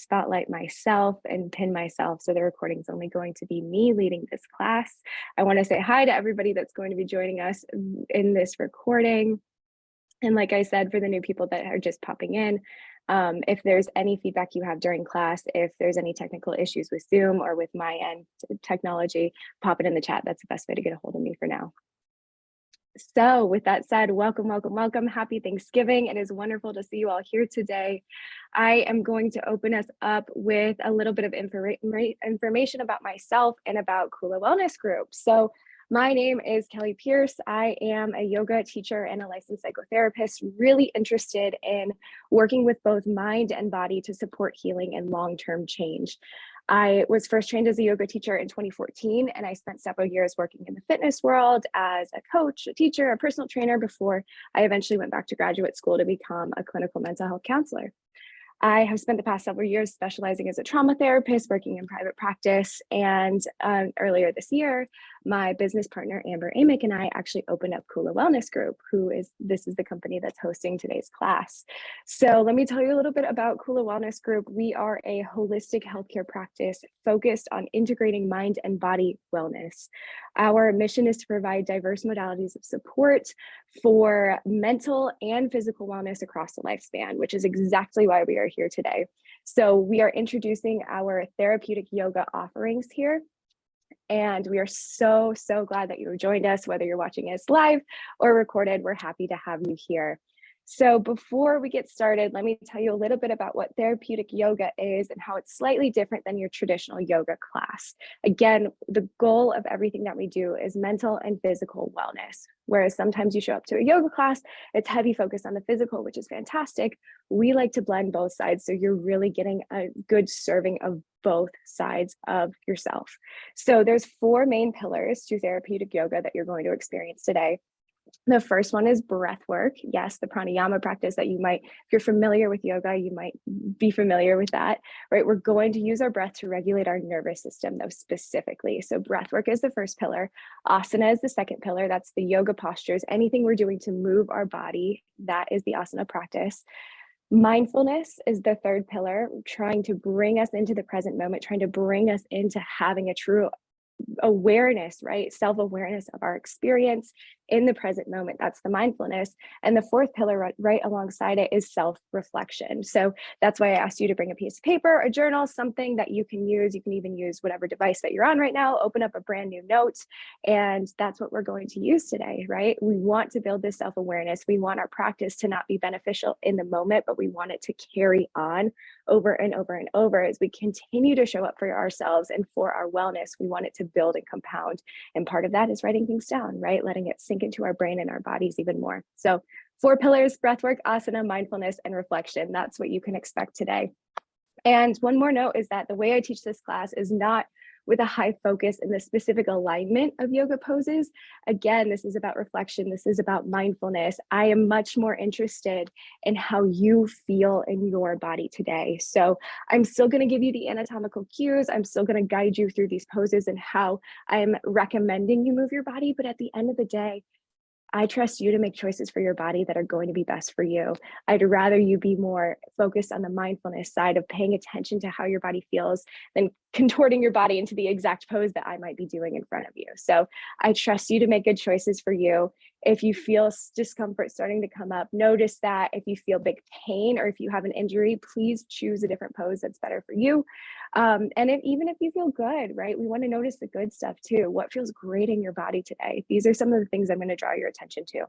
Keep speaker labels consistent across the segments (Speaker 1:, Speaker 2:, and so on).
Speaker 1: spotlight myself and pin myself. So the recording is only going to be me leading this class. I want to say hi to everybody that's going to be joining us in this recording. And like I said, for the new people that are just popping in, if there's any feedback you have during class, if there's any technical issues with Zoom or with my end technology, pop it in the chat. That's the best way to get a hold of me for now. So with that said, welcome, welcome, welcome. Happy Thanksgiving. It is wonderful to see you all here today. I am going to open us up with a little bit of information about myself and about Kula Wellness Group. So my name is Kelly Pierce. I am a yoga teacher and a licensed psychotherapist, really interested in working with both mind and body to support healing and long-term change. I was first trained as a yoga teacher in 2014, and I spent several years working in the fitness world as a coach, a teacher, a personal trainer before I eventually went back to graduate school to become a clinical mental health counselor. I have spent the past several years specializing as a trauma therapist, working in private practice. And earlier this year, my business partner, Amber Amick, and I actually opened up Kula Wellness Group, this is the company that's hosting today's class. So let me tell you a little bit about Kula Wellness Group. We are a holistic healthcare practice focused on integrating mind and body wellness. Our mission is to provide diverse modalities of support for mental and physical wellness across the lifespan, which is exactly why we are here today. So we are introducing our therapeutic yoga offerings here. And we are so glad that you joined us, whether you're watching us live or recorded. We're happy to have you here. So before we get started, let me tell you a little bit about what therapeutic yoga is and how it's slightly different than your traditional yoga class. Again, the goal of everything that we do is mental and physical wellness. Whereas sometimes you show up to a yoga class, it's heavy focus on the physical, which is fantastic. We like to blend both sides, so you're really getting a good serving of both sides of yourself. So there's 4 main pillars to therapeutic yoga that you're going to experience today. The first one is breath work. Yes, the pranayama practice that you might, if you're familiar with yoga, you might be familiar with that, right? We're going to use our breath to regulate our nervous system, though, specifically. So breath work is the first pillar. Asana is the second pillar. That's the yoga postures. Anything we're doing to move our body, that is the asana practice. Mindfulness is the third pillar, trying to bring us into the present moment, trying to bring us into having a true awareness, right? Self-awareness of our experience in the present moment. That's the mindfulness. And the fourth pillar right alongside it is self-reflection. So that's why I asked you to bring a piece of paper, a journal, something that you can use. You can even use whatever device that you're on right now, open up a brand new note. And that's what we're going to use today, right? We want to build this self-awareness. We want our practice to not be beneficial in the moment, but we want it to carry on over and over and over as we continue to show up for ourselves and for our wellness. We want it to build and compound. And part of that is writing things down, right? Letting it sink into our brain and our bodies even more. So 4 pillars: breathwork, asana, mindfulness, and reflection. That's what you can expect today. And one more note is that the way I teach this class is not with a high focus in the specific alignment of yoga poses. Again, this is about reflection. This is about mindfulness. I am much more interested in how you feel in your body today. So I'm still going to give you the anatomical cues. I'm still going to guide you through these poses and how I'm recommending you move your body. But at the end of the day, I trust you to make choices for your body that are going to be best for you. I'd rather you be more focused on the mindfulness side of paying attention to how your body feels than contorting your body into the exact pose that I might be doing in front of you. So I trust you to make good choices for you. If you feel discomfort starting to come up, notice that. If you feel big pain or if you have an injury, please choose a different pose that's better for you. And even if you feel good, right? We want to notice the good stuff too. What feels great in your body today? These are some of the things I'm going to draw your attention to.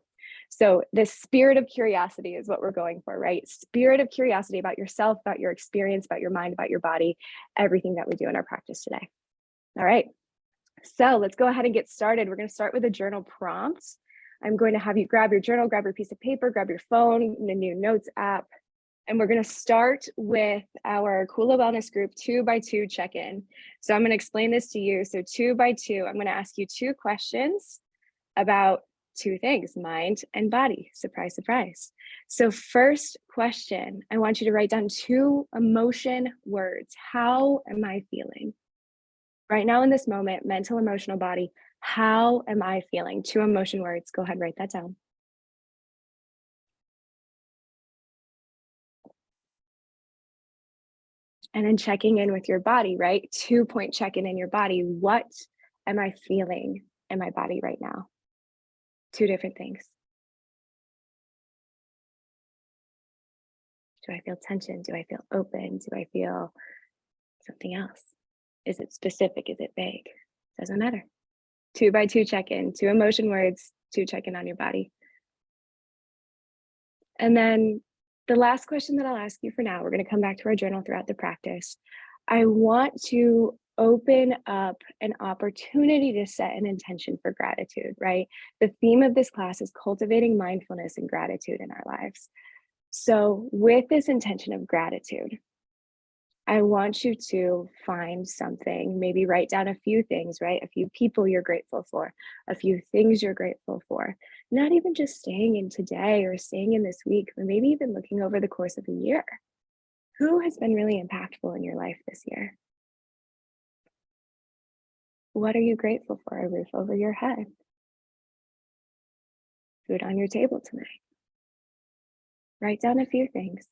Speaker 1: So the spirit of curiosity is what we're going for, right? Spirit of curiosity about yourself, about your experience, about your mind, about your body, everything that we do in our practice today. All right. So let's go ahead and get started. We're going to start with a journal prompt. I'm going to have you grab your journal, grab your piece of paper, grab your phone, the new notes app. And we're going to start with our Kula Wellness Group 2x2 check-in. So I'm going to explain this to you. So 2x2, I'm going to ask you 2 questions about 2 things, mind and body. Surprise, surprise. So first question, I want you to write down 2 emotion words. How am I feeling? Right now in this moment, mental, emotional, body, how am I feeling? 2 emotion words. Go ahead and write that down. And then checking in with your body, right? 2-point check-in in your body. What am I feeling in my body right now? Two different things. Do I feel tension? Do I feel open? Do I feel something else? Is it specific? Is it vague? Doesn't matter. 2 by 2 check-in, 2 emotion words, 2 check-in on your body. And then the last question that I'll ask you for now, we're going to come back to our journal throughout the practice. I want to open up an opportunity to set an intention for gratitude, right? The theme of this class is cultivating mindfulness and gratitude in our lives. So, with this intention of gratitude, I want you to find something, maybe write down a few things, right? A few people you're grateful for, a few things you're grateful for. Not even just staying in today or staying in this week, but maybe even looking over the course of a year. Who has been really impactful in your life this year? What are you grateful for? A roof over your head, food on your table tonight. Write down a few things.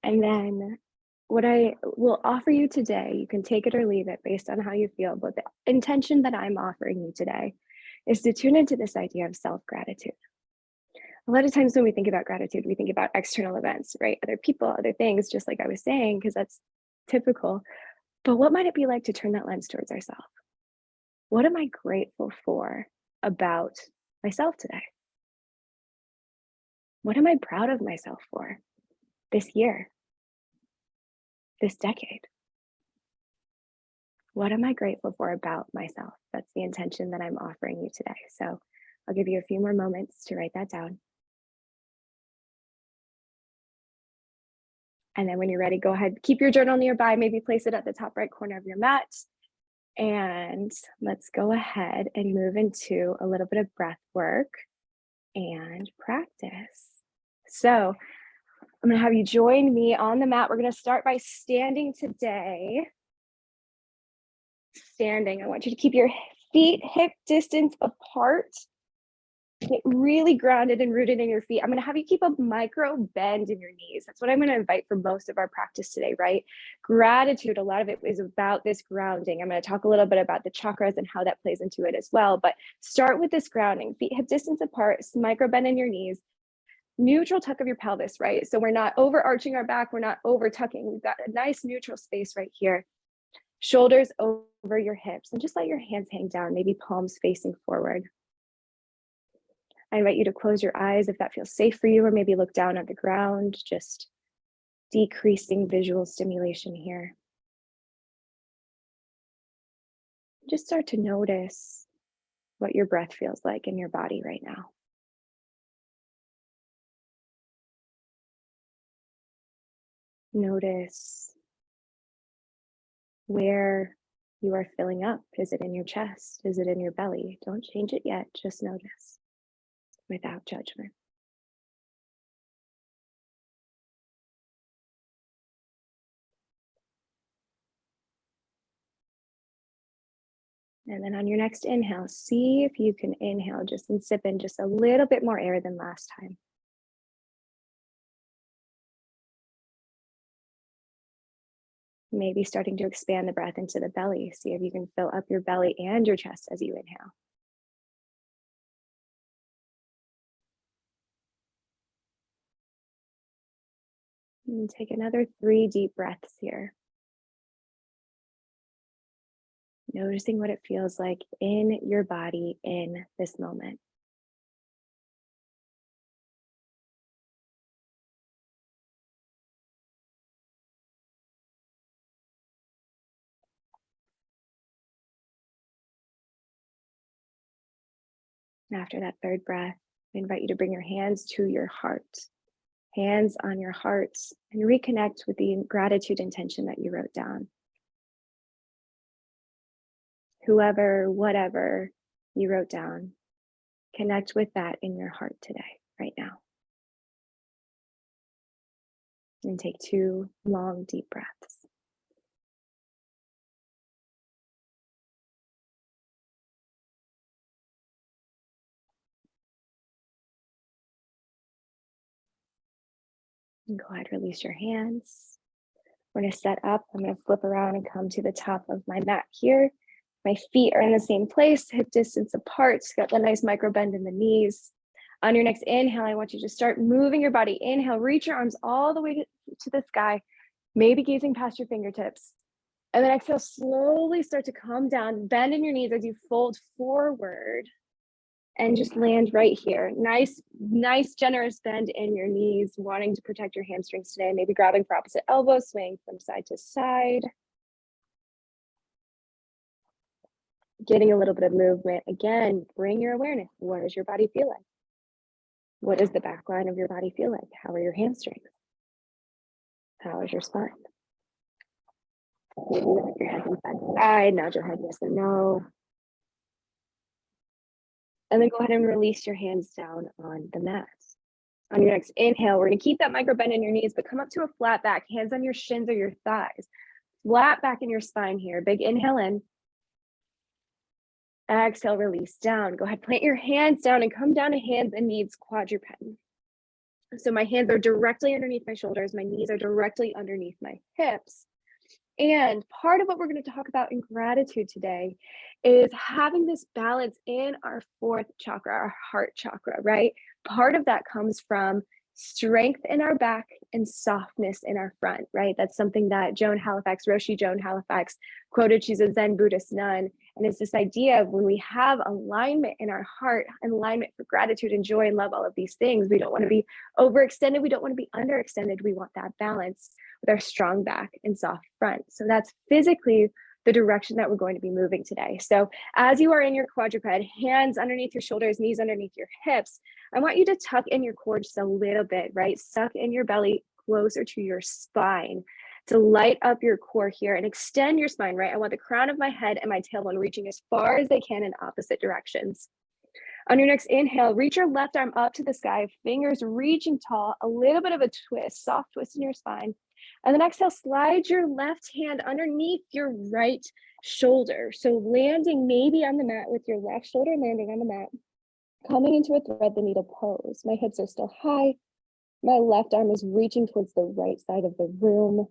Speaker 1: And then what I will offer you today, you can take it or leave it based on how you feel, but the intention that I'm offering you today is to tune into this idea of self-gratitude. A lot of times when we think about gratitude, we think about external events, right? Other people, other things, just like I was saying, because that's typical. But what might it be like to turn that lens towards ourselves? What am I grateful for about myself today? What am I proud of myself for this year, this decade? What am I grateful for about myself? That's the intention that I'm offering you today. So I'll give you a few more moments to write that down. And then when you're ready, go ahead, keep your journal nearby, maybe place it at the top right corner of your mat. And let's go ahead and move into a little bit of breath work and practice. So I'm going to have you join me on the mat. We're going to start by standing today. Standing, I want you to keep your feet hip distance apart. Get really grounded and rooted in your feet. I'm going to have you keep a micro bend in your knees. That's what I'm going to invite for most of our practice today, right? Gratitude, a lot of it is about this grounding. I'm going to talk a little bit about the chakras and how that plays into it as well. But start with this grounding, feet hip distance apart, micro bend in your knees, neutral tuck of your pelvis, right? So we're not overarching our back, we're not over tucking. We've got a nice neutral space right here. Shoulders over your hips, and just let your hands hang down, maybe palms facing forward. I invite you to close your eyes if that feels safe for you, or maybe look down at the ground, just decreasing visual stimulation here. Just start to notice what your breath feels like in your body right now. Notice where you are filling up. Is it in your chest? Is it in your belly? Don't change it yet, just notice without judgment. And then on your next inhale, see if you can inhale just and sip in just a little bit more air than last time. Maybe starting to expand the breath into the belly. See if you can fill up your belly and your chest as you inhale. And take another 3 deep breaths here. Noticing what it feels like in your body in this moment. After that third breath, I invite you to bring your hands to your heart, hands on your heart, and reconnect with the gratitude intention that you wrote down. Whoever, whatever you wrote down, connect with that in your heart today, right now. And take 2 long, deep breaths. And go ahead, release your hands. We're going to set up. I'm going to flip around and come to the top of my mat here. My feet are in the same place, hip distance apart. Got the nice micro bend in the knees. On your next inhale, I want you to start moving your body. Inhale, reach your arms all the way to the sky, maybe gazing past your fingertips. And then exhale, slowly start to come down, bend in your knees as you fold forward and just land right here. Nice, generous bend in your knees, wanting to protect your hamstrings today, maybe grabbing for opposite elbow, swaying from side to side. Getting a little bit of movement. Again, bring your awareness. What does your body feel like? What does the back line of your body feel like? How are your hamstrings? How is your spine? Maybe lift your head inside the side, nod your head yes or no. And then go ahead and release your hands down on the mat. On your next inhale, we're going to keep that micro bend in your knees, but come up to a flat back, hands on your shins or your thighs. Flat back in your spine here. Big inhale in. Exhale, release down. Go ahead, plant your hands down and come down to hands and knees quadruped. So my hands are directly underneath my shoulders. My knees are directly underneath my hips. And part of what we're going to talk about in gratitude today is having this balance in our fourth chakra, our heart chakra, right? Part of that comes from strength in our back and softness in our front, right? That's something that Roshi Joan Halifax quoted. She's a Zen Buddhist nun. And it's this idea of when we have alignment in our heart, alignment for gratitude and joy and love, all of these things, we don't want to be overextended. We don't want to be underextended. We want that balance with our strong back and soft front. So that's physically the direction that we're going to be moving today. So as you are in your quadruped, hands underneath your shoulders, knees underneath your hips, I want you to tuck in your core just a little bit, right? Suck in your belly closer to your spine to light up your core here and extend your spine, right? I want the crown of my head and my tailbone reaching as far as they can in opposite directions. On your next inhale, reach your left arm up to the sky, fingers reaching tall, a little bit of a twist, soft twist in your spine. And then exhale, slide your left hand underneath your right shoulder. So landing maybe on the mat with your left shoulder landing on the mat, coming into a thread the needle pose. My hips are still high. My left arm is reaching towards the right side of the room.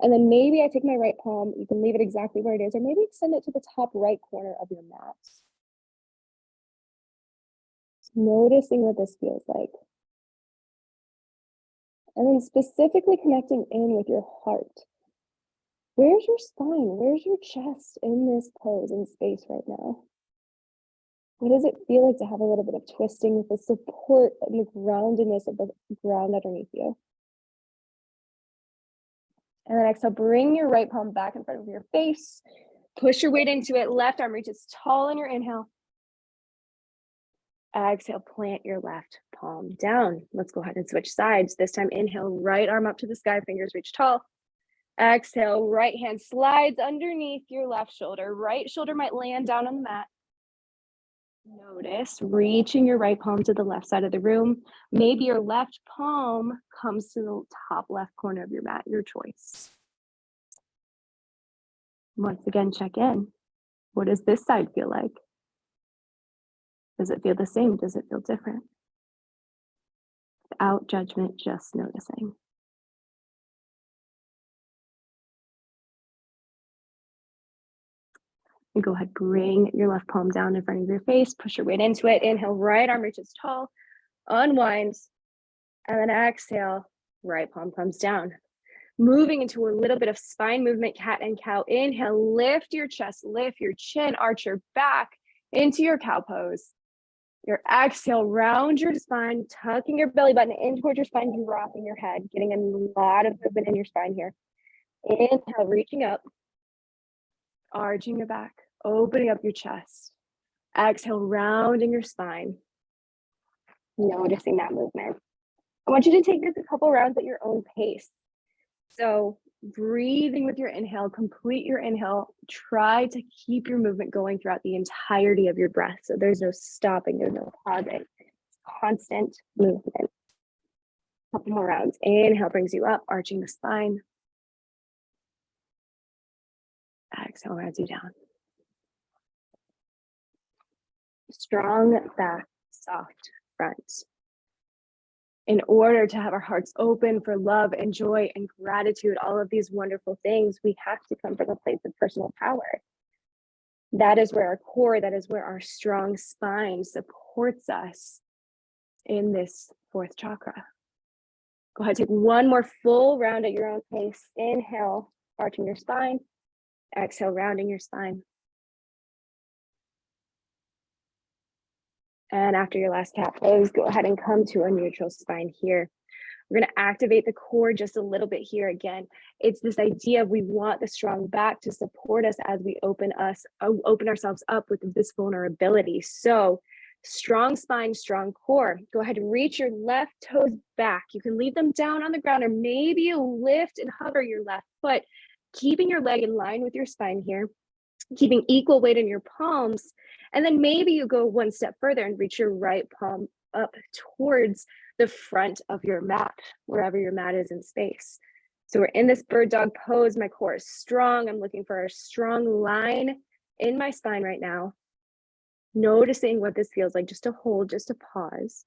Speaker 1: And then maybe I take my right palm, you can leave it exactly where it is, or maybe extend it to the top right corner of your mat. Noticing what this feels like. And then specifically connecting in with your heart. Where's your spine? Where's your chest in this pose and space right now? What does it feel like to have a little bit of twisting with the support and the groundedness of the ground underneath you? And then exhale, bring your right palm back in front of your face. Push your weight into it. Left arm reaches tall in your inhale. Exhale, plant your left palm down. Let's go ahead and switch sides. This time, inhale, right arm up to the sky, fingers reach tall. Exhale, right hand slides underneath your left shoulder. Right shoulder might land down on the mat. Notice reaching your right palm to the left side of the room. Maybe your left palm comes to the top left corner of your mat, your choice. Once again, check in. What does this side feel like? Does it feel the same? Does it feel different? Without judgment, just noticing. And go ahead, bring your left palm down in front of your face, push your weight into it. Inhale, right arm reaches tall, unwind, and then exhale, right palm comes down. Moving into a little bit of spine movement, cat and cow. Inhale, lift your chest, lift your chin, arch your back into your cow pose. Your exhale, round your spine, tucking your belly button in towards your spine, dropping your head, getting a lot of movement in your spine here. Inhale, reaching up, arching your back, opening up your chest. Exhale, rounding your spine, noticing that movement. I want you to take this a couple rounds at your own pace. So breathing with your inhale, complete your inhale. Try to keep your movement going throughout the entirety of your breath. So there's no stopping, there's no pausing. Constant movement. Couple more rounds. Inhale brings you up, arching the spine. Exhale rounds you down. Strong back, soft front. in order to have our hearts open for love and joy and gratitude, all of these wonderful things, we have to come from a place of personal power. That is where our core, that is where our strong spine supports us in this fourth chakra. Go ahead, take one more full round at your own pace. Inhale, arching your spine. Exhale, rounding your spine. And after your last cat pose, go ahead and come to a neutral spine here. We're going to activate the core just a little bit here again. It's this idea of we want the strong back to support us as we open ourselves up with this vulnerability. So strong spine, strong core. Go ahead and reach your left toes back. You can leave them down on the ground, or maybe you lift and hover your left foot, keeping your leg in line with your spine here, keeping equal weight in your palms. And then maybe you go one step further and reach your right palm up towards the front of your mat, wherever your mat is in space. So we're in this bird dog pose. My core is strong. I'm looking for a strong line in my spine right now. Noticing what this feels like, just to hold, just to pause.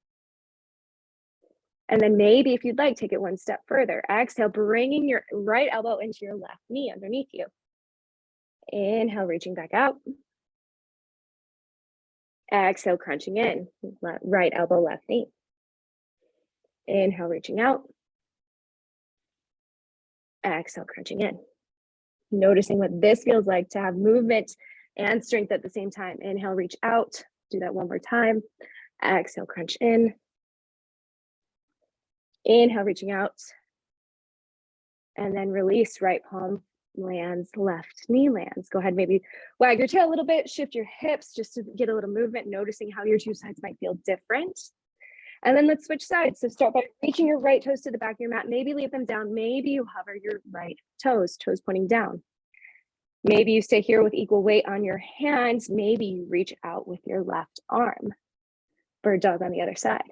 Speaker 1: And then maybe if you'd like, take it one step further. Exhale, bringing your right elbow into your left knee underneath you. Inhale, reaching back out. Exhale, crunching in. Right elbow, left knee. Inhale, reaching out. Exhale, crunching in. Noticing what this feels like to have movement and strength at the same time. Inhale, reach out. Do that one more time. Exhale, crunch in. Inhale, reaching out. And then release, right palm lands, left knee lands. Go ahead, maybe wag your tail a little bit, shift your hips just to get a little movement, noticing how your two sides might feel different. And then let's switch sides. So start by reaching your right toes to the back of your mat. Maybe leave them down. Maybe you hover your right toes pointing down. Maybe you stay here with equal weight on your hands. Maybe you reach out with your left arm. Bird dog on the other side.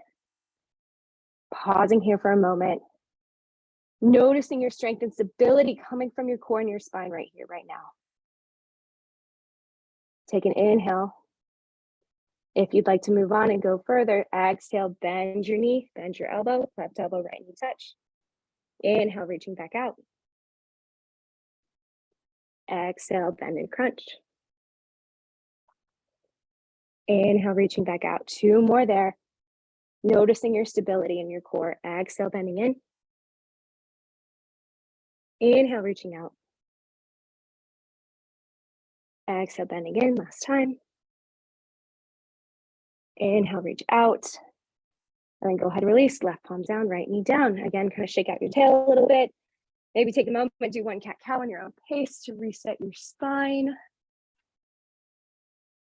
Speaker 1: Pausing here for a moment. Noticing your strength and stability coming from your core and your spine right here, right now. Take an inhale. If you'd like to move on and go further, exhale, bend your knee, bend your elbow, left elbow, right knee touch. Inhale, reaching back out. Exhale, bend and crunch. Inhale, reaching back out. Two more there. Noticing your stability in your core. Exhale, bending in. Inhale, reaching out. Exhale, bending in. Last time. Inhale, reach out. And then go ahead and release. Left palm down, right knee down. Again, kind of shake out your tail a little bit. Maybe take a moment, do one cat-cow on your own pace to reset your spine.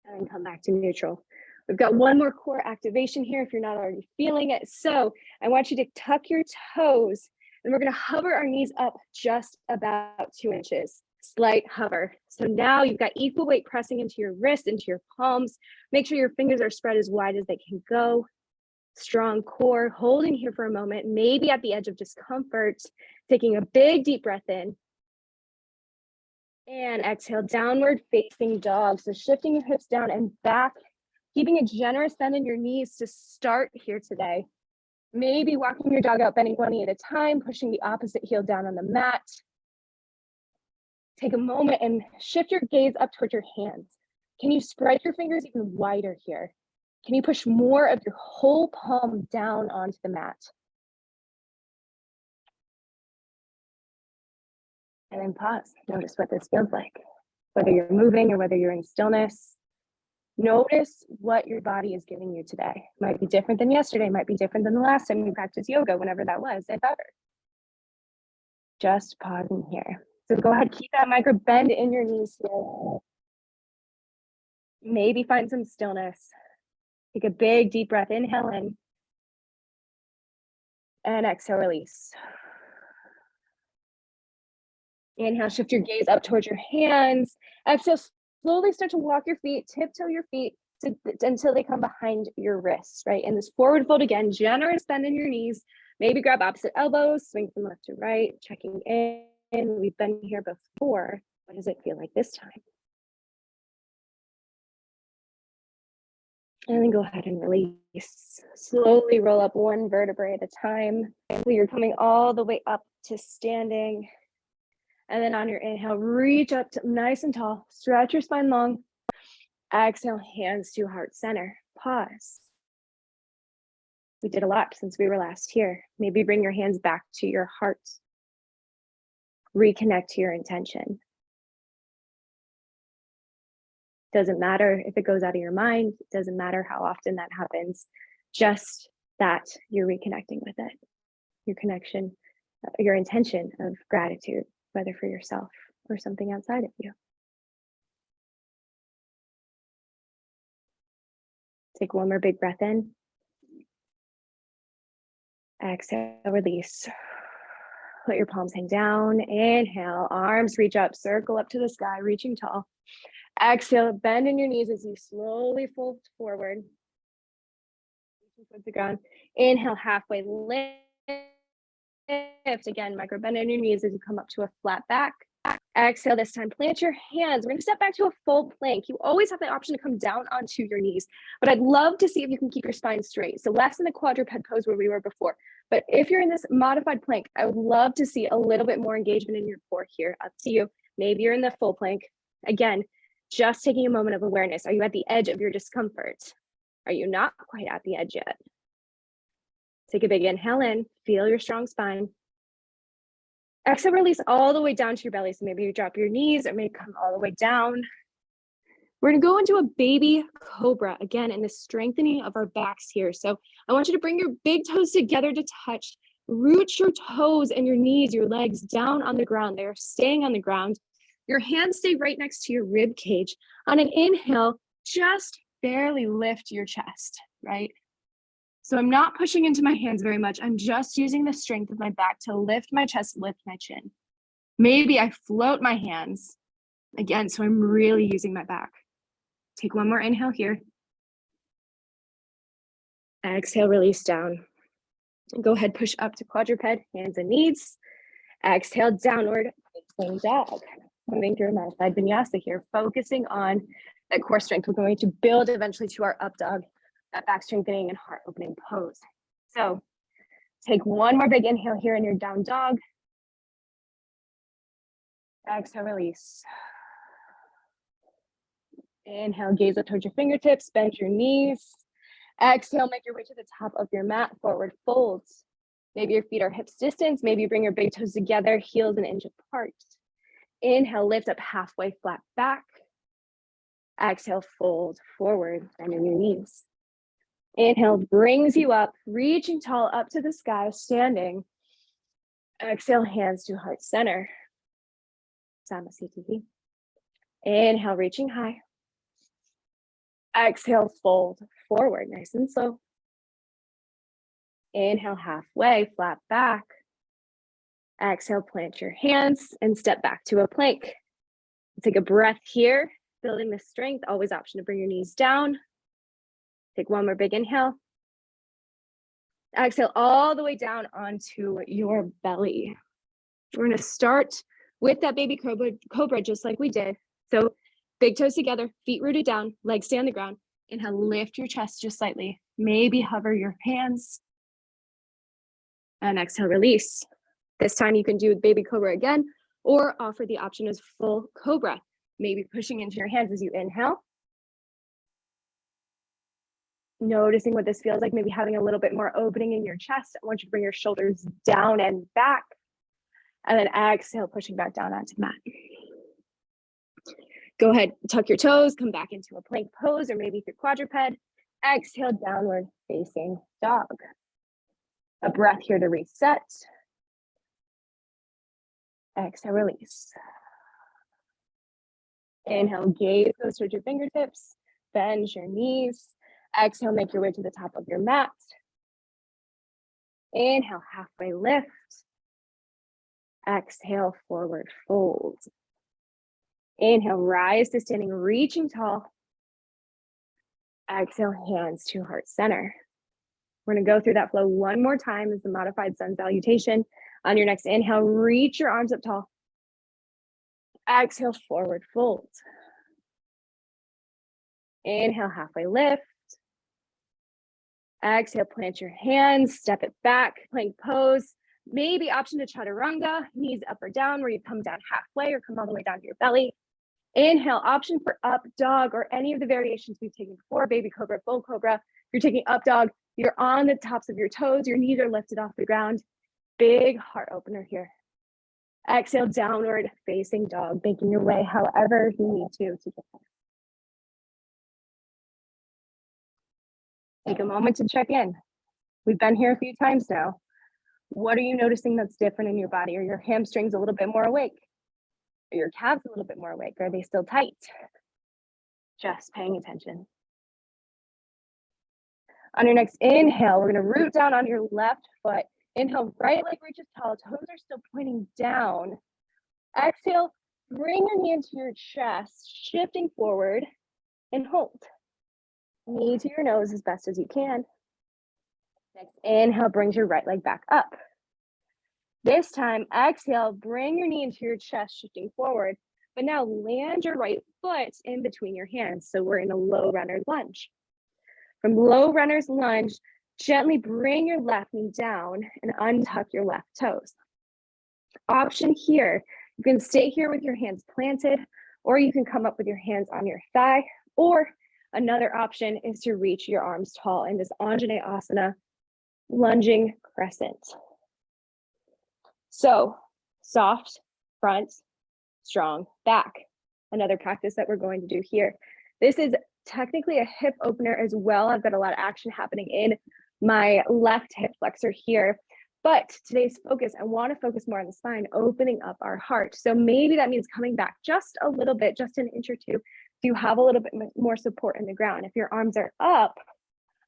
Speaker 1: And then come back to neutral. We've got one more core activation here if you're not already feeling it. So I want you to tuck your toes, and we're going to hover our knees up just about 2 inches. Slight hover. So now you've got equal weight pressing into your wrists, into your palms. Make sure your fingers are spread as wide as they can go. Strong core, holding here for a moment, maybe at the edge of discomfort, taking a big deep breath in. And exhale, downward facing dog. So shifting your hips down and back, keeping a generous bend in your knees to start here today. Maybe walking your dog out, bending one knee at a time, pushing the opposite heel down on the mat. Take a moment and shift your gaze up towards your hands. Can you spread your fingers even wider here? Can you push more of your whole palm down onto the mat? And then pause. Notice what this feels like. Whether you're moving or whether you're in stillness, notice what your body is giving you today. Might be different than yesterday, might be different than the last time you practiced yoga, whenever that was, if ever. Just pausing here. So go ahead, keep that micro bend in your knees here. Maybe find some stillness. Take a big deep breath, inhale in. And exhale, release. Inhale, shift your gaze up towards your hands. Exhale, slowly start to walk your feet, tiptoe your feet until they come behind your wrists, right? And this forward fold again, generous bend in your knees. Maybe grab opposite elbows, swing from left to right, checking in. We've been here before. What does it feel like this time? And then go ahead and release. Slowly roll up one vertebrae at a time. So you're coming all the way up to standing. And then on your inhale, reach up to nice and tall. Stretch your spine long. Exhale, hands to heart center. Pause. We did a lot since we were last here. Maybe bring your hands back to your heart. Reconnect to your intention. Doesn't matter if it goes out of your mind. It doesn't matter how often that happens. Just that you're reconnecting with it. Your connection, your intention of gratitude, whether for yourself or something outside of you. Take one more big breath in. Exhale, release. Let your palms hang down. Inhale, arms reach up, circle up to the sky, reaching tall. Exhale, bend in your knees as you slowly fold forward. Reaching towards the ground. Inhale, halfway lift. Again, micro bend in your knees as you come up to a flat back. Exhale, this time plant your hands. We're going to step back to a full plank. You always have the option to come down onto your knees, but I'd love to see if you can keep your spine straight. So less in the quadruped pose where we were before. But if you're in this modified plank, I would love to see a little bit more engagement in your core here. Up to you. Maybe you're in the full plank. Again, just taking a moment of awareness. Are you at the edge of your discomfort? Are you not quite at the edge yet? Take a big inhale in. Feel your strong spine. Exhale, release all the way down to your belly. So maybe you drop your knees or maybe come all the way down. We're gonna go into a baby cobra, again, in the strengthening of our backs here. So I want you to bring your big toes together to touch. Root your toes and your knees, your legs down on the ground. They're staying on the ground. Your hands stay right next to your rib cage. On an inhale, just barely lift your chest, right? So I'm not pushing into my hands very much. I'm just using the strength of my back to lift my chest, lift my chin. Maybe I float my hands. Again, so I'm really using my back. Take one more inhale here. Exhale, release down. Go ahead, push up to quadruped, hands and knees. Exhale, downward facing dog. Moving through a modified vinyasa here, focusing on that core strength. We're going to build eventually to our up dog, that back strengthening and heart opening pose. So take one more big inhale here in your down dog. Exhale, release. Inhale, gaze up towards your fingertips, bend your knees. Exhale, make your way to the top of your mat, forward folds. Maybe your feet are hips distance. Maybe you bring your big toes together, heels an inch apart. Inhale, lift up halfway, flat back. Exhale, fold forward, bend in your knees. Inhale brings you up, reaching tall up to the sky, standing. Exhale, hands to heart center. Samasthiti. Inhale, reaching high. Exhale, fold forward, nice and slow. Inhale, halfway, flat back. Exhale, plant your hands and step back to a plank. Take a breath here, building the strength, always option to bring your knees down. Take one more big inhale. Exhale all the way down onto your belly. We're gonna start with that baby cobra just like we did. So big toes together, feet rooted down, legs stay on the ground. Inhale, lift your chest just slightly. Maybe hover your hands. And exhale, release. This time you can do baby cobra again, or offer the option as full cobra. Maybe pushing into your hands as you inhale. Noticing what this feels like, maybe having a little bit more opening in your chest. I want you to bring your shoulders down and back. And then exhale, pushing back down onto the mat. Go ahead, tuck your toes, come back into a plank pose, or maybe through quadruped. Exhale, downward facing dog. A breath here to reset. Exhale, release. Inhale, gaze goes towards your fingertips, bend your knees. Exhale, make your way to the top of your mat. Inhale, halfway lift. Exhale, forward fold. Inhale, rise to standing, reaching tall. Exhale, hands to heart center. We're gonna go through that flow one more time as the modified sun salutation. On your next inhale, reach your arms up tall. Exhale, forward fold. Inhale, halfway lift. Exhale, plant your hands, step it back, plank pose. Maybe option to chaturanga, knees up or down, where you come down halfway or come all the way down to your belly. Inhale, option for up dog or any of the variations we've taken before, baby cobra, full cobra. You're taking up dog, you're on the tops of your toes, your knees are lifted off the ground. Big heart opener here. Exhale, downward facing dog, making your way however you need to get there. Take a moment to check in. We've been here a few times now. What are you noticing that's different in your body? Are your hamstrings a little bit more awake? Are your calves a little bit more awake? Are they still tight? Just paying attention. On your next inhale, we're going to root down on your left foot. Inhale, right leg reaches tall, toes are still pointing down. Exhale, bring your knee into your chest, shifting forward, and hold. Knee to your nose as best as you can. Next inhale brings your right leg back up. This time, exhale, bring your knee into your chest, shifting forward, but now land your right foot in between your hands. So we're in a low runner's lunge. From low runner's lunge, gently bring your left knee down and untuck your left toes. Option here, you can stay here with your hands planted, or you can come up with your hands on your thigh, or another option is to reach your arms tall in this Anjaneyasana, lunging crescent. So soft front, strong back. Another practice that we're going to do here. This is technically a hip opener as well. I've got a lot of action happening in my left hip flexor here. But today's focus, I want to focus more on the spine, opening up our heart. So maybe that means coming back just a little bit, just an inch or two. If you have a little bit more support in the ground. If your arms are up,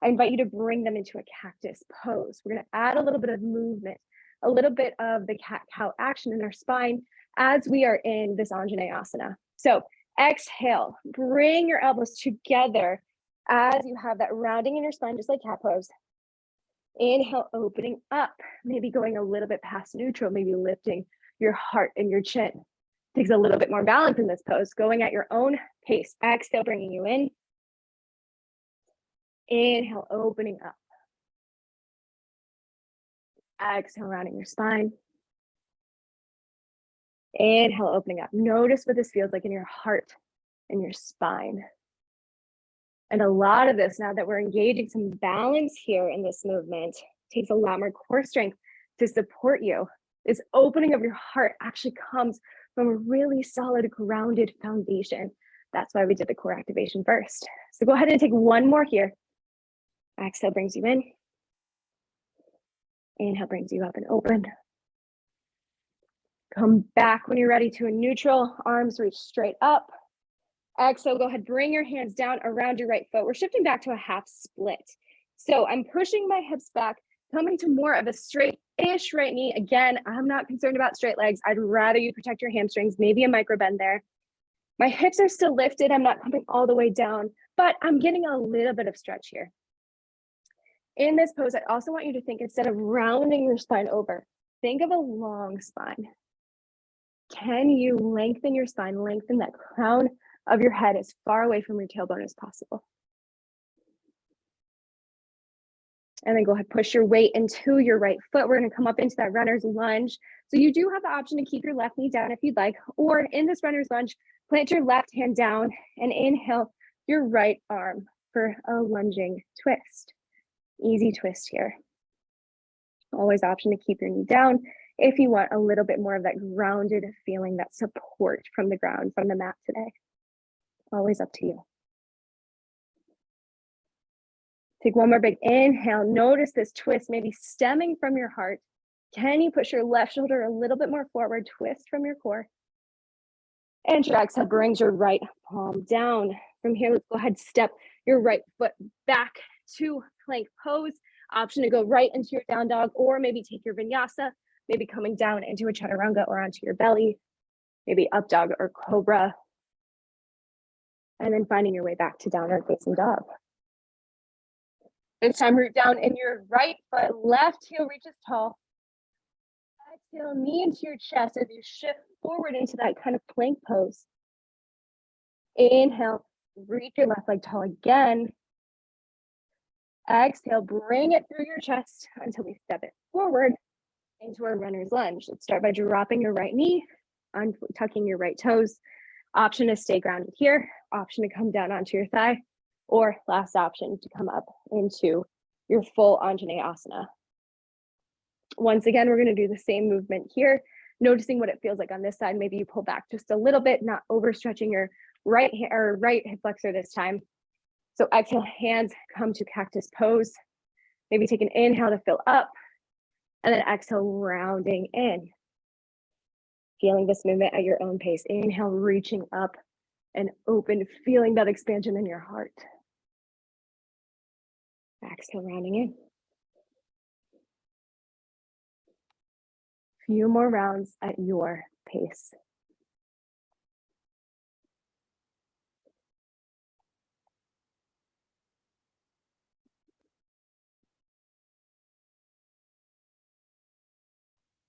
Speaker 1: I invite you to bring them into a cactus pose. We're going to add a little bit of movement, a little bit of the cat-cow action in our spine as we are in this Anjaneyasana. So exhale, bring your elbows together as you have that rounding in your spine, just like cat pose. Inhale, opening up, maybe going a little bit past neutral, maybe lifting your heart and your chin. Takes a little bit more balance in this pose, going at your own pace. Exhale, bringing you in. Inhale, opening up. Exhale, rounding your spine. Inhale, opening up. Notice what this feels like in your heart and your spine. And a lot of this, now that we're engaging some balance here in this movement, takes a lot more core strength to support you. This opening of your heart actually comes from a really solid, grounded foundation. That's why we did the core activation first. So go ahead and take one more here. Exhale brings you in. Inhale brings you up and open. Come back when you're ready to a neutral. Arms reach straight up. Exhale, go ahead, bring your hands down around your right foot. We're shifting back to a half split. So I'm pushing my hips back, coming to more of a straight-ish right knee. Again, I'm not concerned about straight legs. I'd rather you protect your hamstrings, maybe a micro bend there. My hips are still lifted. I'm not coming all the way down, but I'm getting a little bit of stretch here. In this pose, I also want you to think, instead of rounding your spine over, think of a long spine. Can you lengthen your spine, lengthen that crown of your head as far away from your tailbone as possible? And then go ahead, push your weight into your right foot. We're going to come up into that runner's lunge. So you do have the option to keep your left knee down if you'd like, or in this runner's lunge, plant your left hand down and inhale your right arm for a lunging twist. Easy twist here. Always option to keep your knee down if you want a little bit more of that grounded feeling, that support from the ground, from the mat today. Always up to you. Take one more big inhale. Notice this twist, maybe stemming from your heart. Can you push your left shoulder a little bit more forward? Twist from your core. And your exhale brings your right palm down. From here, let's go ahead, step your right foot back to plank pose. Option to go right into your down dog, or maybe take your vinyasa, maybe coming down into a chaturanga or onto your belly, maybe up dog or cobra. And then finding your way back to downward facing dog. This time, root down in your right foot, left heel reaches tall. Exhale, knee into your chest as you shift forward into that kind of plank pose. Inhale, reach your left leg tall again. Exhale, bring it through your chest until we step it forward into our runner's lunge. Let's start by dropping your right knee, tucking your right toes. Option to stay grounded here, option to come down onto your thigh, or last option to come up into your full Anjaneyasana. Once again, we're going to do the same movement here, noticing what it feels like on this side. Maybe you pull back just a little bit, not overstretching your right hip flexor this time. So exhale, hands come to cactus pose. Maybe take an inhale to fill up, and then exhale, rounding in. Feeling this movement at your own pace. Inhale, reaching up and open, feeling that expansion in your heart. Exhale, rounding in. Few more rounds at your pace.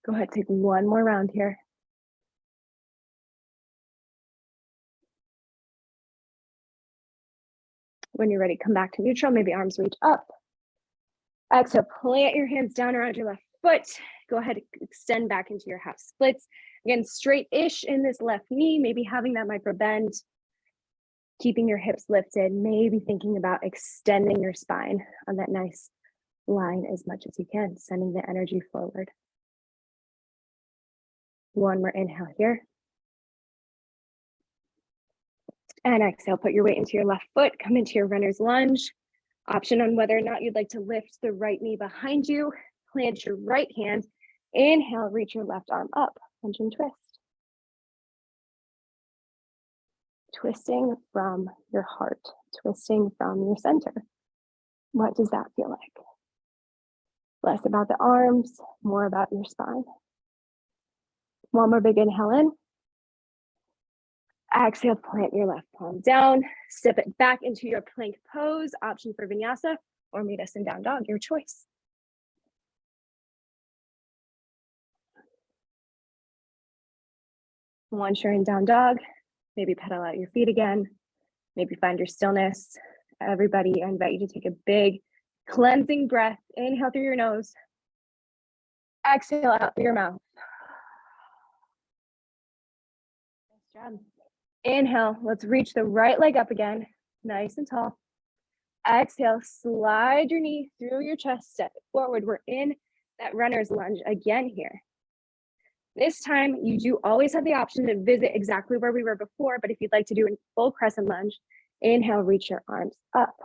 Speaker 1: Go ahead, take one more round here. When you're ready, come back to neutral, maybe arms reach up. Exhale, plant your hands down around your left foot. Go ahead, extend back into your half splits. Again, straight-ish in this left knee, maybe having that micro bend. Keeping your hips lifted, maybe thinking about extending your spine on that nice line as much as you can, sending the energy forward. One more inhale here. And exhale, put your weight into your left foot, come into your runner's lunge. Option on whether or not you'd like to lift the right knee behind you, plant your right hand, inhale, reach your left arm up, lunge and twist. Twisting from your heart, twisting from your center. What does that feel like? Less about the arms, more about your spine. One more big inhale in. Exhale, plant your left palm down, step it back into your plank pose, option for vinyasa or meet us in down dog, your choice. Once you're in down dog, maybe pedal out your feet again, maybe find your stillness. Everybody, I invite you to take a big cleansing breath. Inhale through your nose, exhale out through your mouth. Nice job. Inhale, let's reach the right leg up again, nice and tall. Exhale, slide your knee through your chest, step it forward. We're in that runner's lunge again here. This time, you do always have the option to visit exactly where we were before, but if you'd like to do a full crescent lunge, inhale, reach your arms up.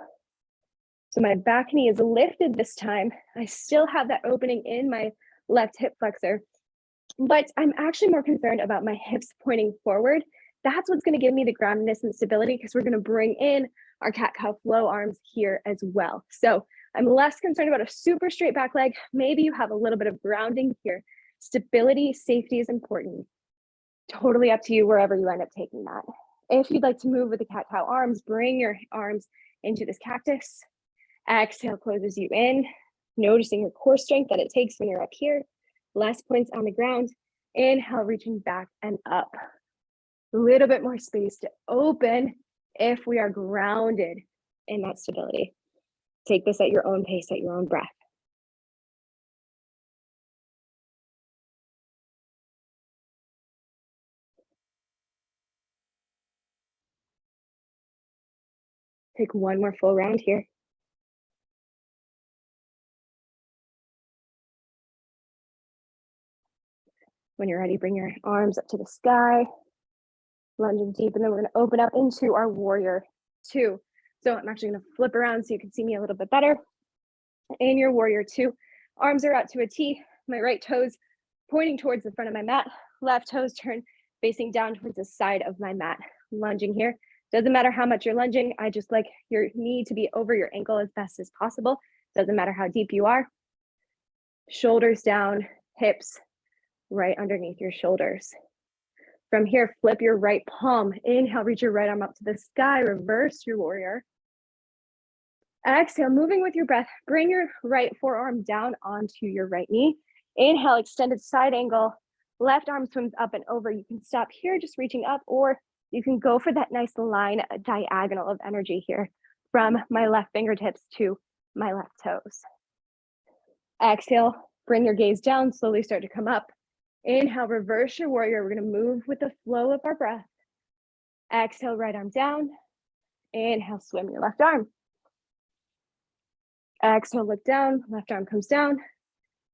Speaker 1: So my back knee is lifted this time. I still have that opening in my left hip flexor, but I'm actually more concerned about my hips pointing forward. That's what's going to give me the groundedness and stability, because we're going to bring in our cat-cow flow arms here as well. So I'm less concerned about a super straight back leg. Maybe you have a little bit of grounding here. Stability, safety is important. Totally up to you wherever you end up taking that. If you'd like to move with the cat-cow arms, bring your arms into this cactus. Exhale closes you in, noticing your core strength that it takes when you're up here. Less points on the ground. Inhale, reaching back and up. A little bit more space to open if we are grounded in that stability. Take this at your own pace, at your own breath. Take one more full round here. When you're ready, bring your arms up to the sky, lunging deep, and then we're going to open up into our warrior two. So I'm actually going to flip around so you can see me a little bit better. In your warrior two, arms are out to a T, my right toes pointing towards the front of my mat, left toes turn facing down towards the side of my mat. Lunging here. Doesn't matter how much you're lunging. I just like your knee to be over your ankle as best as possible. Doesn't matter how deep you are. Shoulders down, hips right underneath your shoulders. From here, flip your right palm. Inhale, reach your right arm up to the sky. Reverse your warrior. Exhale, moving with your breath. Bring your right forearm down onto your right knee. Inhale, extended side angle. Left arm swims up and over. You can stop here, just reaching up, or you can go for that nice line, diagonal of energy here from my left fingertips to my left toes. Exhale, bring your gaze down, slowly start to come up. Inhale, reverse your warrior. We're gonna move with the flow of our breath. Exhale, right arm down. Inhale, swim your left arm. Exhale, look down, left arm comes down.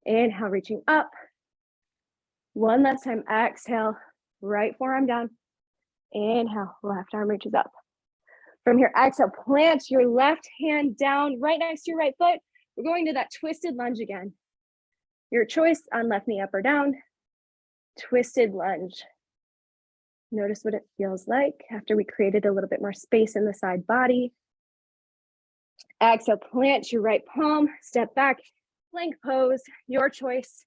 Speaker 1: Inhale, reaching up. One last time, exhale, right forearm down. Inhale, left arm reaches up. From here, exhale, plant your left hand down right next to your right foot. We're going to that twisted lunge again. Your choice on left knee up or down. Twisted lunge. Notice what it feels like after we created a little bit more space in the side body. Exhale, plant your right palm, step back, plank pose, your choice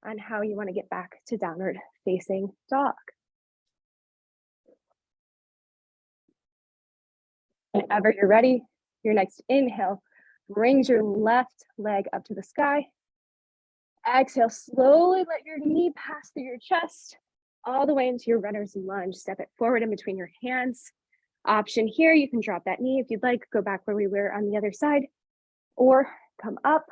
Speaker 1: on how you want to get back to downward facing dog. Whenever you're ready, your next inhale brings your left leg up to the sky. Exhale, slowly let your knee pass through your chest all the way into your runner's lunge. Step it forward in between your hands. Option here, you can drop that knee if you'd like, go back where we were on the other side, or come up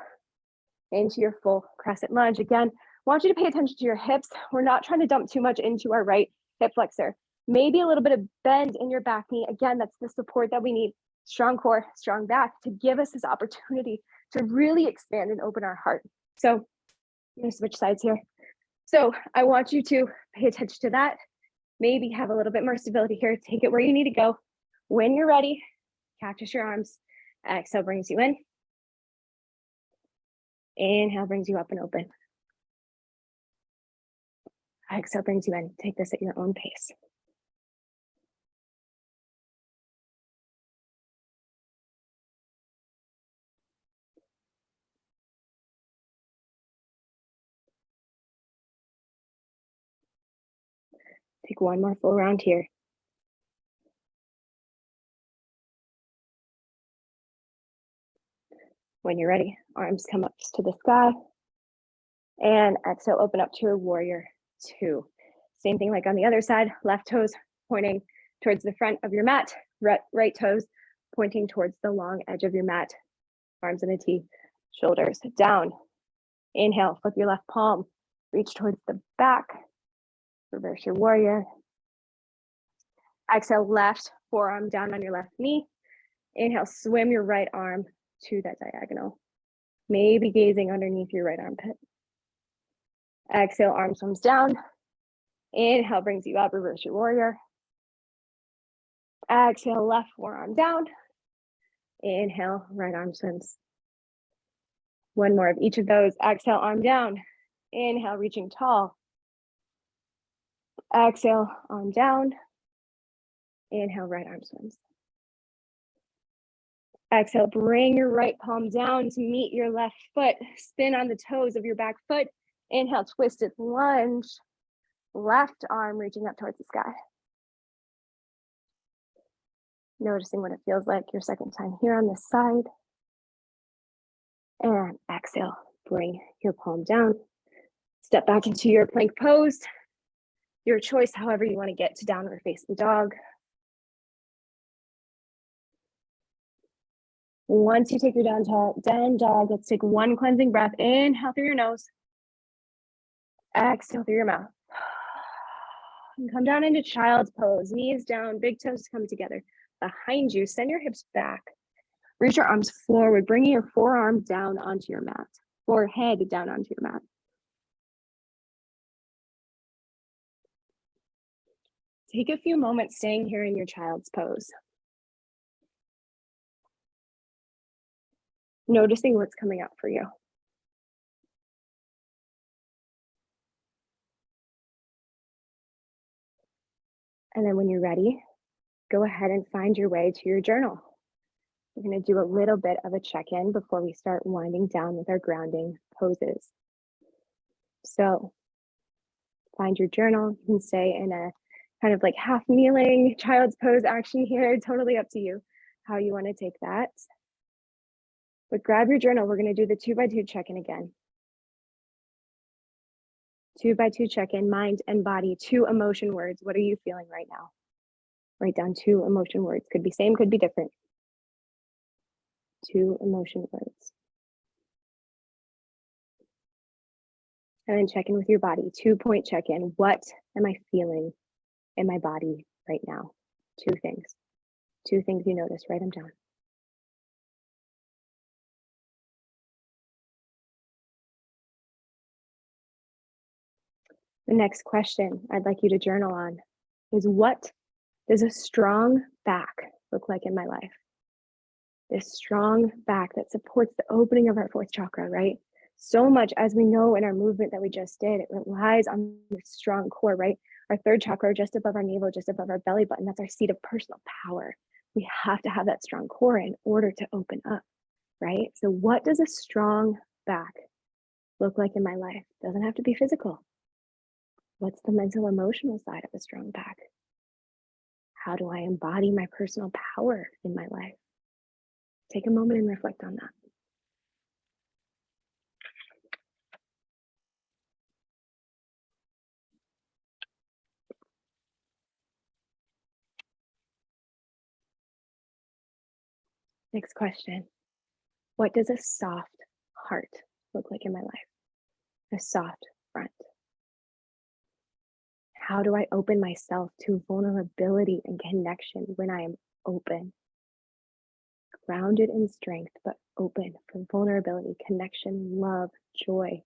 Speaker 1: into your full crescent lunge. Again, I want you to pay attention to your hips. We're not trying to dump too much into our right hip flexor. Maybe a little bit of bend in your back knee. Again, that's the support that we need. Strong core, strong back to give us this opportunity to really expand and open our heart. So I'm going to switch sides here. So I want you to pay attention to that. Maybe have a little bit more stability here. Take it where you need to go. When you're ready, cactus your arms. Exhale brings you in. Inhale brings you up and open. Exhale brings you in. Take this at your own pace. Take one more full round here. When you're ready, arms come up to the sky. And exhale, open up to your warrior two. Same thing like on the other side, left toes pointing towards the front of your mat, right toes pointing towards the long edge of your mat. Arms in a T, shoulders down. Inhale, flip your left palm, reach towards the back, reverse your warrior. Exhale, left forearm down on your left knee. Inhale, swim your right arm to that diagonal. Maybe gazing underneath your right armpit. Exhale, arm swims down. Inhale brings you up, reverse your warrior. Exhale, left forearm down. Inhale, right arm swims. One more of each of those. Exhale, arm down. Inhale, reaching tall. Exhale, arm down. Inhale, right arm swims. Exhale, bring your right palm down to meet your left foot. Spin on the toes of your back foot. Inhale, twisted lunge. Left arm reaching up towards the sky. Noticing what it feels like your second time here on this side. And exhale, bring your palm down. Step back into your plank pose. Your choice, however you want to get to downward facing dog. Once you take your down dog, let's take one cleansing breath. Inhale through your nose. Exhale through your mouth. And come down into child's pose. Knees down, big toes come together. Behind you, send your hips back. Reach your arms forward, bringing your forearm down onto your mat. Forehead down onto your mat. Take a few moments staying here in your child's pose. Noticing what's coming up for you. And then when you're ready, go ahead and find your way to your journal. We're going to do a little bit of a check-in before we start winding down with our grounding poses. So find your journal. You can stay in a kind of like half kneeling child's pose action here. Totally up to you how you want to take that. But grab your journal. We're going to do the 2x2 check-in again. 2x2 check-in, mind and body, 2 emotion words. What are you feeling right now? Write down 2 emotion words. Could be same, could be different. 2 emotion words. And then check in with your body. 2-point check in. What am I feeling in my body right now? 2 things. 2 things you notice. Write them down. The next question I'd like you to journal on is, what does a strong back look like in my life? This strong back that supports the opening of our 4th chakra, right? So much, as we know in our movement that we just did, it relies on this strong core, right? Our 3rd chakra, just above our navel, just above our belly button, that's our seat of personal power. We have to have that strong core in order to open up, right? So what does a strong back look like in my life? Doesn't have to be physical. What's the mental, emotional side of a strong back? How do I embody my personal power in my life? Take a moment and reflect on that. Next question. What does a soft heart look like in my life? A soft front. How do I open myself to vulnerability and connection when I am open? Grounded in strength, but open for vulnerability, connection, love, joy,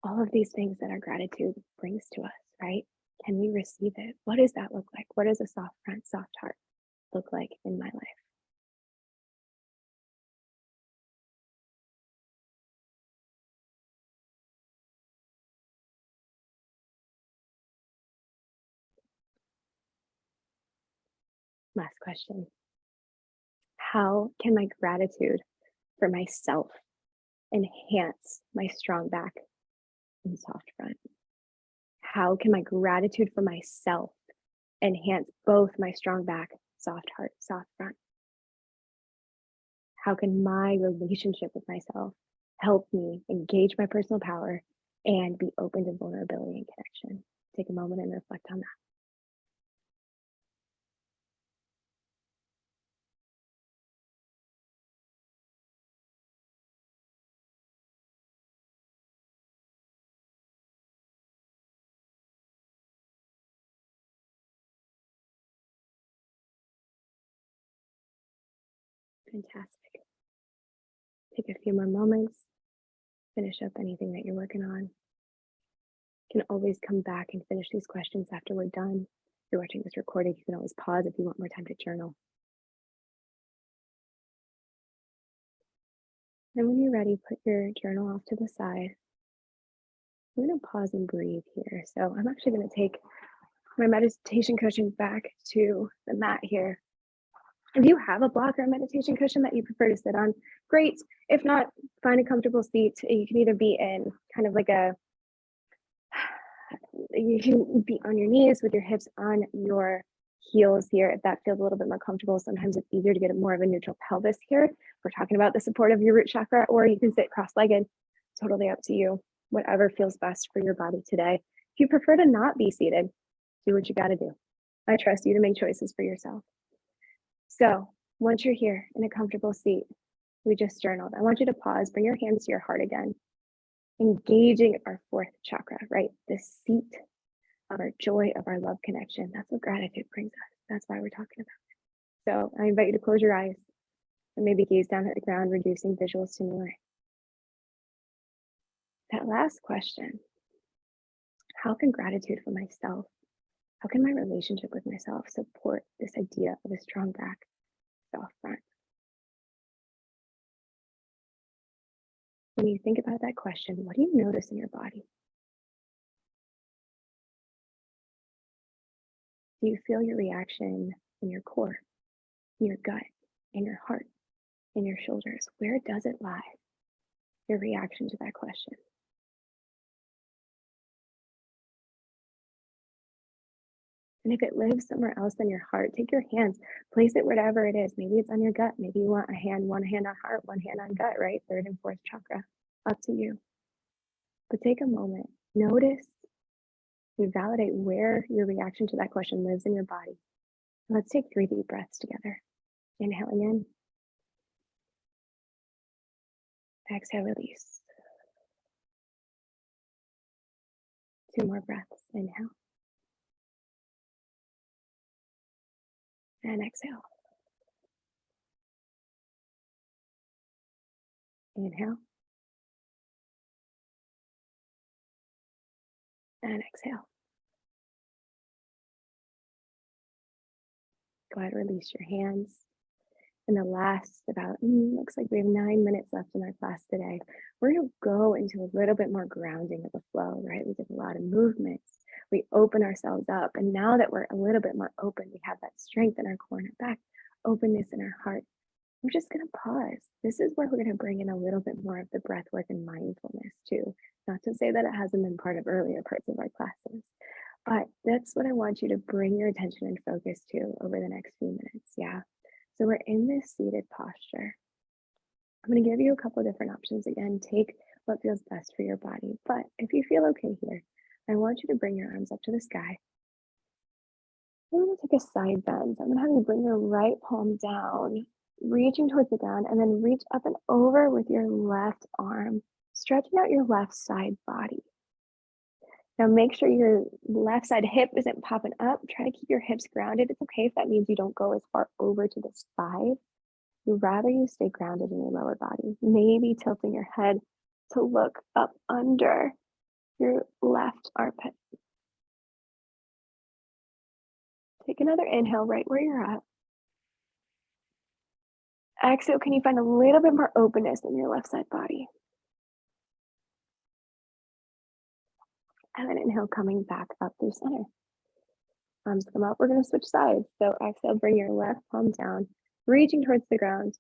Speaker 1: all of these things that our gratitude brings to us, right? Can we receive it? What does that look like? What does a soft front, soft heart look like in my life? Last question. How can my gratitude for myself enhance my strong back and soft front? How can my gratitude for myself enhance both my strong back, soft heart, soft front? How can my relationship with myself help me engage my personal power and be open to vulnerability and connection? Take a moment and reflect on that. Fantastic. Take a few more moments, finish up anything that you're working on. You can always come back and finish these questions after we're done. If you're watching this recorded, you can always pause if you want more time to journal. And when you're ready, put your journal off to the side. I'm going to pause and breathe here. So I'm actually going to take my meditation cushion back to the mat here. If you have a block or a meditation cushion that you prefer to sit on, great. If not, find a comfortable seat. You can either be in kind of like you can be on your knees with your hips on your heels here, if that feels a little bit more comfortable. Sometimes it's easier to get more of a neutral pelvis here. We're talking about the support of your root chakra, or you can sit cross-legged. Totally up to you. Whatever feels best for your body today. If you prefer to not be seated, do what you got to do. I trust you to make choices for yourself. So once you're here in a comfortable seat, we just journaled. I want you to pause, bring your hands to your heart again, engaging our 4th chakra, right? The seat of our joy, of our love connection. That's what gratitude brings us. That's why we're talking about it. So I invite you to close your eyes and maybe gaze down at the ground, reducing visual stimuli. That last question, how can gratitude for myself, how can my relationship with myself support this idea of a strong back, soft front? When you think about that question, what do you notice in your body? Do you feel your reaction in your core, in your gut, in your heart, in your shoulders? Where does it lie? Your reaction to that question. And if it lives somewhere else than your heart, take your hands, place it wherever it is. Maybe it's on your gut. Maybe you want one hand on heart, one hand on gut, right? 3rd and 4th chakra. Up to you. But take a moment, notice, you validate where your reaction to that question lives in your body. Let's take 3 deep breaths together. Inhaling in Exhale, release. 2 more breaths. Inhale. And exhale. Inhale. And exhale. Go ahead, release your hands. In the last looks like we have 9 minutes left in our class today. We're going to go into a little bit more grounding of the flow, right? We did a lot of movements. We open ourselves up. And now that we're a little bit more open, we have that strength in our core and our back, openness in our heart. We're just going to pause. This is where we're going to bring in a little bit more of the breath work and mindfulness too. Not to say that it hasn't been part of earlier parts of our classes, but that's what I want you to bring your attention and focus to over the next few minutes. Yeah. So we're in this seated posture. I'm going to give you a couple of different options. Again, take what feels best for your body. But if you feel okay here, I want you to bring your arms up to the sky. We're going to take a side bend. So I'm going to have you bring your right palm down, reaching towards the ground, and then reach up and over with your left arm, stretching out your left side body. Now make sure your left side hip isn't popping up. Try to keep your hips grounded. It's okay if that means you don't go as far over to the side. We'd rather you stay grounded in your lower body. Maybe tilting your head to look up under your left armpit. Take another inhale right where you're at. Exhale, can you find a little bit more openness in your left side body? And then inhale, coming back up through center. Arms come up. We're going to switch sides. So exhale, bring your left palm down, reaching towards the ground,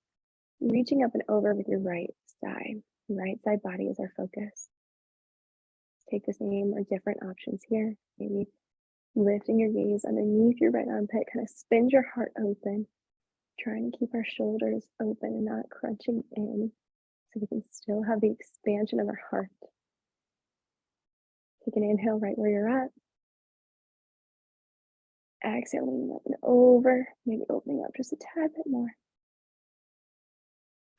Speaker 1: reaching up and over with your right side. Right side body is our focus. Take the same or different options here. Maybe lifting your gaze underneath your right armpit, kind of spin your heart open, trying to keep our shoulders open and not crunching in so we can still have the expansion of our heart. Take an inhale right where you're at. Exhale, leaning up and over, maybe opening up just a tad bit more.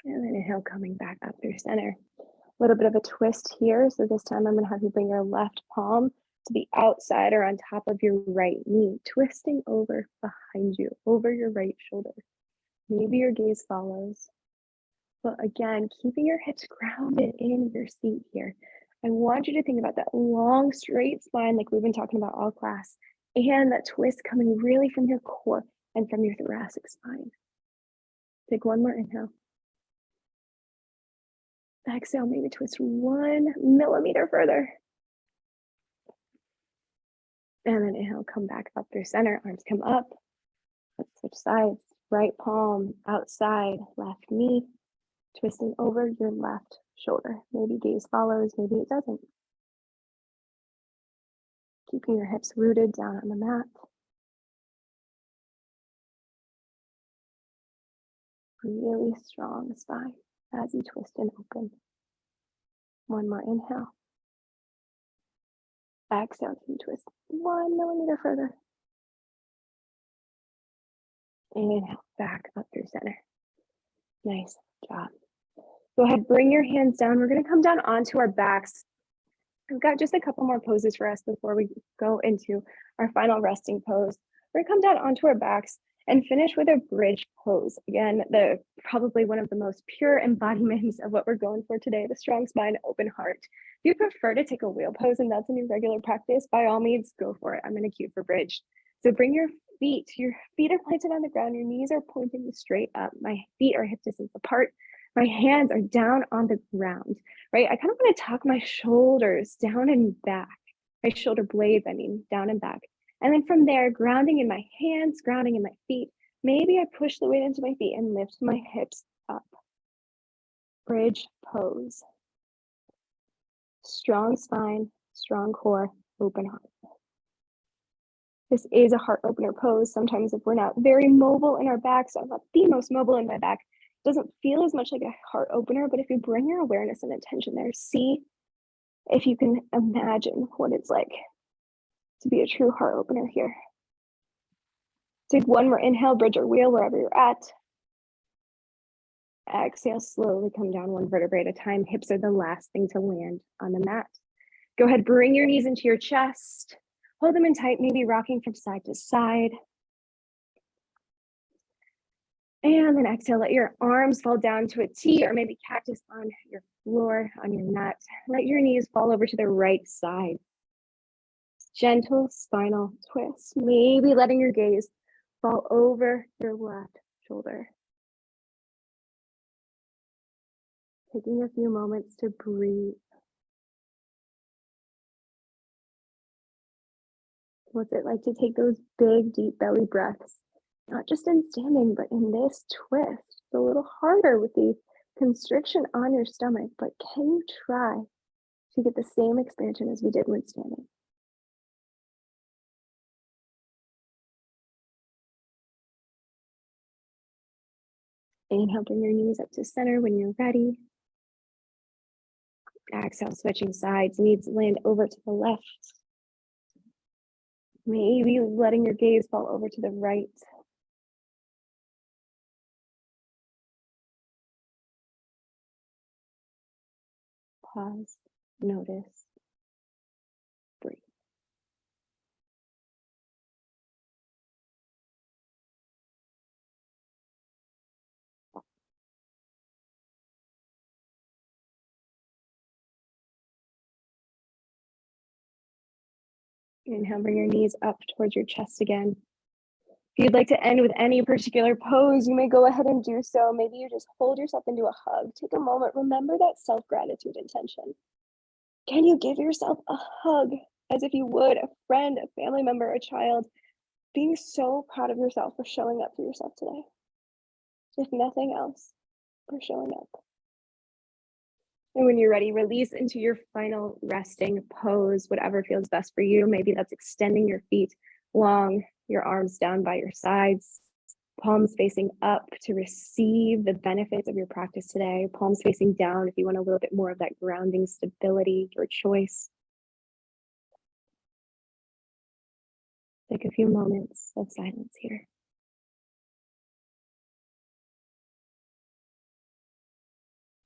Speaker 1: And then inhale, coming back up through center. A little bit of a twist here. So this time I'm going to have you bring your left palm to the outside or on top of your right knee, twisting over behind you, over your right shoulder. Maybe your gaze follows. But again, keeping your hips grounded in your seat here. I want you to think about that long, straight spine like we've been talking about all class, and that twist coming really from your core and from your thoracic spine. Take one more inhale. Exhale, maybe twist 1 millimeter further. And then inhale, come back up through center, arms come up. Let's switch sides. Right palm outside, left knee, twisting over your left shoulder. Maybe gaze follows, maybe it doesn't. Keeping your hips rooted down on the mat. Really strong spine as you twist and open. One more inhale. Exhale, can you twist 1 millimeter further. Inhale, back up through center. Nice job. Go ahead, bring your hands down. We're going to come down onto our backs. We've got just a couple more poses for us before we go into our final resting pose. We're going to come down onto our backs and finish with a bridge pose. Again, probably one of the most pure embodiments of what we're going for today, the strong spine, open heart. If you prefer to take a wheel pose and that's in your regular practice, by all means, go for it. I'm going to cue for bridge. So bring your feet are planted on the ground, your knees are pointing straight up. My feet are hip distance apart. My hands are down on the ground, right? I kind of want to tuck my shoulders down and back, my shoulder blades, down and back. And then from there, grounding in my hands, grounding in my feet. Maybe I push the weight into my feet and lift my hips up. Bridge pose. Strong spine, strong core, open heart. This is a heart opener pose. Sometimes if we're not very mobile in our back, so I'm not the most mobile in my back, it doesn't feel as much like a heart opener, but if you bring your awareness and attention there, see if you can imagine what it's like to be a true heart opener here. Take one more inhale, bridge or wheel wherever you're at. Exhale, slowly come down one vertebrae at a time. Hips are the last thing to land on the mat. Go ahead, bring your knees into your chest. Hold them in tight, maybe rocking from side to side. And then exhale, let your arms fall down to a T or maybe cactus on your floor, on your mat. Let your knees fall over to the right side. Gentle spinal twist, maybe letting your gaze fall over your left shoulder. Taking a few moments to breathe. What's it like to take those big, deep belly breaths? Not just in standing, but in this twist. It's a little harder with the constriction on your stomach, but can you try to get the same expansion as we did when standing? Inhale, bring your knees up to center when you're ready. Exhale, switching sides, knees land over to the left. Maybe letting your gaze fall over to the right. Pause, notice, breathe. Inhale, bring your knees up towards your chest again. If you'd like to end with any particular pose, you may go ahead and do so. Maybe you just hold yourself into a hug. Take a moment, remember that self-gratitude intention. Can you give yourself a hug as if you would a friend, a family member, a child, being so proud of yourself for showing up for yourself today? If nothing else, for showing up. And when you're ready, release into your final resting pose, whatever feels best for you. Maybe that's extending your feet long, your arms down by your sides, palms facing up to receive the benefits of your practice today, palms facing down if you want a little bit more of that grounding stability, your choice. Take a few moments of silence here.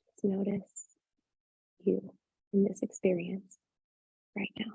Speaker 1: Just notice you in this experience right now.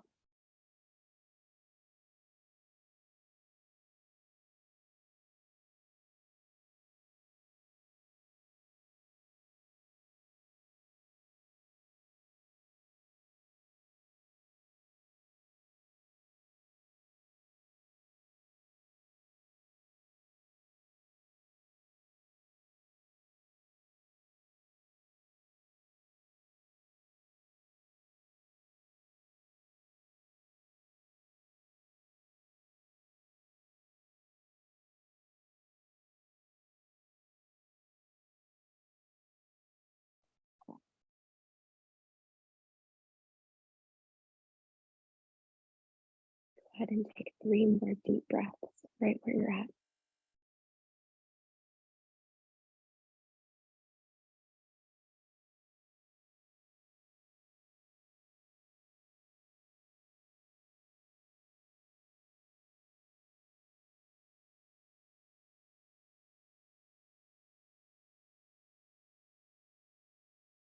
Speaker 1: Go ahead and take 3 more deep breaths right where you're at.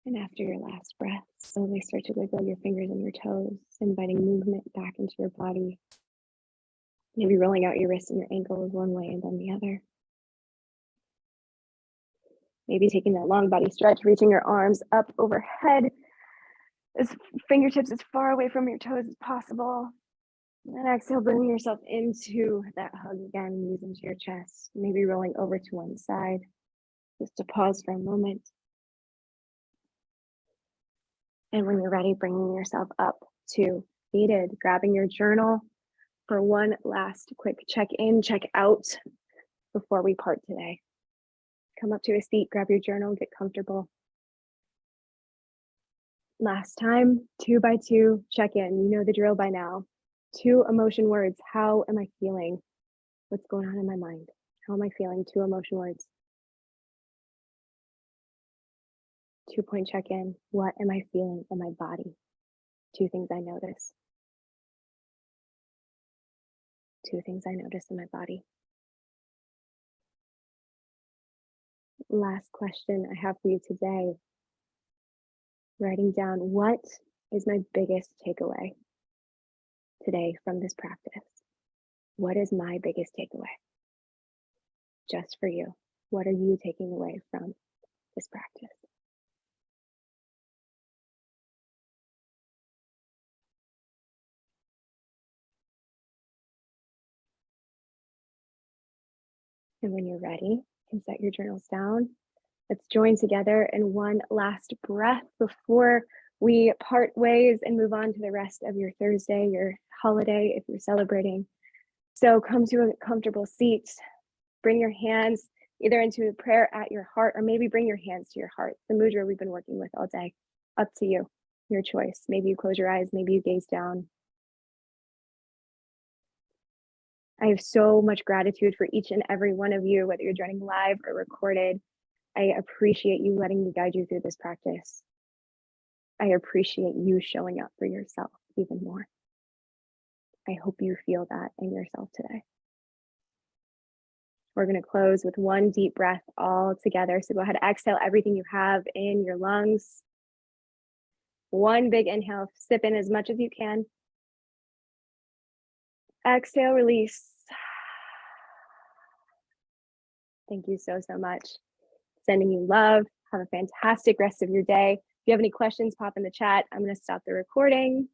Speaker 1: And after your last breath, slowly start to wiggle your fingers and your toes, inviting movement back into your body. Maybe rolling out your wrists and your ankles one way and then the other. Maybe taking that long body stretch, reaching your arms up overhead, as fingertips as far away from your toes as possible. And exhale, bringing yourself into that hug again, knees into your chest. Maybe rolling over to one side, just to pause for a moment. And when you're ready, bringing yourself up to seated, grabbing your journal for one last quick check-in, check-out before we part today. Come up to a seat, grab your journal, get comfortable. Last time, 2 by 2, check in. You know the drill by now. 2 emotion words. How am I feeling? What's going on in my mind? How am I feeling? 2 emotion words. 2-point check-in. What am I feeling in my body? 2 things I notice. 2 things I notice in my body. last question I have for you today. Writing down, what is my biggest takeaway today from this practice? What is my biggest takeaway? Just for you. What are you taking away from this practice? And when you're ready, you can set your journals down. Let's join together in one last breath before we part ways and move on to the rest of your Thursday, your holiday, if you're celebrating. So come to a comfortable seat. Bring your hands either into a prayer at your heart, or maybe bring your hands to your heart. The mudra we've been working with all day. Up to you, your choice. Maybe you close your eyes, maybe you gaze down. I have so much gratitude for each and every one of you, whether you're joining live or recorded. I appreciate you letting me guide you through this practice. I appreciate you showing up for yourself even more. I hope you feel that in yourself today. We're going to close with one deep breath all together. So go ahead, exhale everything you have in your lungs. One big inhale, sip in as much as you can. Exhale, release. Thank you so much. Sending you love. Have a fantastic rest of your day. If you have any questions, pop in the chat. I'm going to stop the recording.